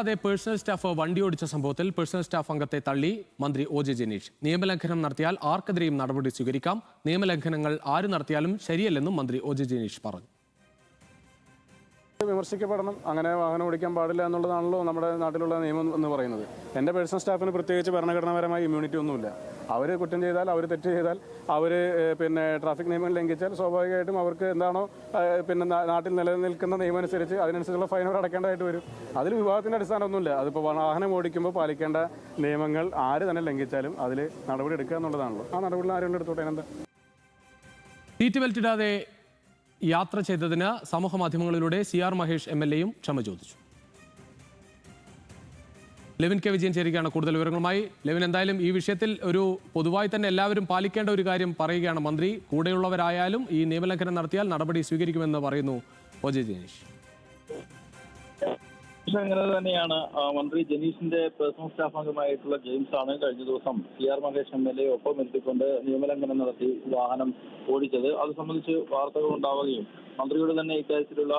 അതെ, personal staff വണ്ടിയോടിച്ച സംഭവത്തിൽ personal staff അംഗത്തെ തള്ളി മന്ത്രി ഒ.ജെ. ജനീഷ്. നിയമലംഘനം നടത്തിയാൽ ആർക്കെതിരെയും നടപടി സ്വീകരിക്കാം. നിയമലംഘനങ്ങൾ ആര് നടത്തിയാലും ശരിയല്ലെന്നും മന്ത്രി ഒ.ജെ. ജനീഷ് പറഞ്ഞു. വിമർശിക്കപ്പെടണം, അങ്ങനെ വാഹനം ഓടിക്കാൻ പാടില്ല എന്നുള്ളതാണല്ലോ നമ്മുടെ നാട്ടിലുള്ള നിയമം എന്ന് പറയുന്നത്. എൻ്റെ പേഴ്സണൽ സ്റ്റാഫിന് പ്രത്യേകിച്ച് ഭരണഘടനാപരമായ ഇമ്മ്യൂണിറ്റി ഒന്നുമില്ല. അവർ കുറ്റം ചെയ്താൽ, അവർ തെറ്റ് ചെയ്താൽ, അവർ ട്രാഫിക് നിയമം ലംഘിച്ചാൽ സ്വാഭാവികമായിട്ടും അവർക്ക് എന്താണോ നാട്ടിൽ നിലനിൽക്കുന്ന നിയമം അനുസരിച്ച് അതിനനുസരിച്ചുള്ള ഫൈൻ അവർ അടക്കേണ്ടതായിട്ട് വരും. അതിൽ വിഭാഗത്തിൻ്റെ അടിസ്ഥാനമൊന്നുമില്ല. അതിപ്പോൾ വാഹനം ഓടിക്കുമ്പോൾ പാലിക്കേണ്ട നിയമങ്ങൾ ആര് തന്നെ ലംഘിച്ചാലും അതിൽ നടപടി എടുക്കുക എന്നുള്ളതാണല്ലോ. ആ നടപടികൾ ആരെങ്കിലും എടുത്തോട്ടെ. എന്താ സീറ്റ് ബെൽറ്റ് ഇടാതെ യാത്ര ചെയ്തതിന് സമൂഹ മാധ്യമങ്ങളിലൂടെ CR മഹേഷ് MLA യും ക്ഷമ ചോദിച്ചു. ലെവിൻ കെ വിജയൻ ചേരുകയാണ് കൂടുതൽ വിവരങ്ങളുമായി. ലെവിൻ, എന്തായാലും ഈ വിഷയത്തിൽ ഒരു പൊതുവായി തന്നെ എല്ലാവരും പാലിക്കേണ്ട ഒരു കാര്യം പറയുകയാണ് മന്ത്രി. കൂടെയുള്ളവരായാലും ഈ നിയമലംഘനം നടത്തിയാൽ നടപടി സ്വീകരിക്കുമെന്ന് പറയുന്നു ഒ.ജെ. ജനീഷ്. അങ്ങനെ തന്നെയാണ് മന്ത്രി ജനീഷിന്റെ പേഴ്സണൽ സ്റ്റാഫ് അംഗമായിട്ടുള്ള ജെയിംസ് ആണ് കഴിഞ്ഞ ദിവസം CR മഹേഷ് MLA ഒപ്പം എത്തിക്കൊണ്ട് നിയമലംഘനം നടത്തി വാഹനം ഓടിച്ചത്. അത് സംബന്ധിച്ച് വാർത്തകൾ ഉണ്ടാവുകയും മന്ത്രിയോട് തന്നെ ഇക്കാര്യത്തിലുള്ള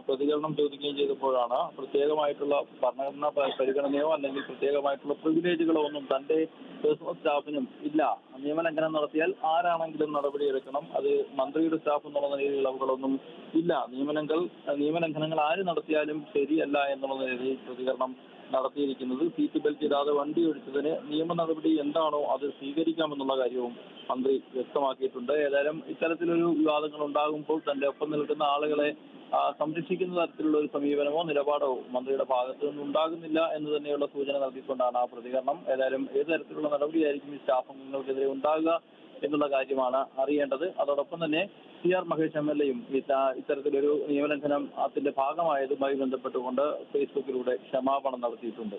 പ്രതികരണം ചോദിക്കുകയും ചെയ്തപ്പോഴാണ് പ്രത്യേകമായിട്ടുള്ള ഭരണഘടനാ പരിഗണനയോ അല്ലെങ്കിൽ പ്രത്യേകമായിട്ടുള്ള പ്രിവിലേജുകളോ ഒന്നും തന്റെ പേഴ്സണൽ സ്റ്റാഫിനും ഇല്ല. നിയമലംഘനം നടത്തിയാൽ ആരാണെങ്കിലും നടപടിയെടുക്കണം. അത് മന്ത്രിയുടെ സ്റ്റാഫ് എന്നുള്ള നിലയിൽ ഇളവുകളൊന്നും ഇല്ല. നിയമലംഘനങ്ങൾ ആര് നടത്തിയാലും ശരിയല്ല എന്നുള്ള നിലയിൽ പ്രതികരണം നടത്തിയിരിക്കുന്നത്. സീറ്റ് ബെൽറ്റ് ഇടാതെ വണ്ടി ഓടിച്ചതിന് നിയമ നടപടി എന്താണോ അത് സ്വീകരിക്കാമെന്നുള്ള കാര്യവും മന്ത്രി വ്യക്തമാക്കിയിട്ടുണ്ട്. ഏതായാലും ഇത്തരത്തിലൊരു വിവാദങ്ങൾ ഉണ്ടാകുമ്പോൾ തന്റെ ഒപ്പം നിൽക്കുന്ന ആളുകളെ സംരക്ഷിക്കുന്ന തരത്തിലുള്ള ഒരു സമീപനമോ നിലപാടോ മന്ത്രിയുടെ ഭാഗത്തു നിന്ന് ഉണ്ടാകുന്നില്ല എന്ന് തന്നെയുള്ള സൂചന നൽകിക്കൊണ്ടാണ് ആ പ്രതികരണം. ഏതായാലും ഏത് തരത്തിലുള്ള നടപടിയായിരിക്കും ഈ സ്റ്റാഫ് അംഗങ്ങൾക്കെതിരെ ഉണ്ടാകുക എന്നുള്ള കാര്യമാണ് അറിയേണ്ടത്. അതോടൊപ്പം തന്നെ CR മഹേഷ് MLA യും ഇത്തരത്തിലൊരു നിയമലംഘനത്തിന്റെ ഭാഗമായതുമായി ബന്ധപ്പെട്ടുകൊണ്ട് ഫേസ്ബുക്കിലൂടെ ക്ഷമാപണം നടത്തിയിട്ടുണ്ട്.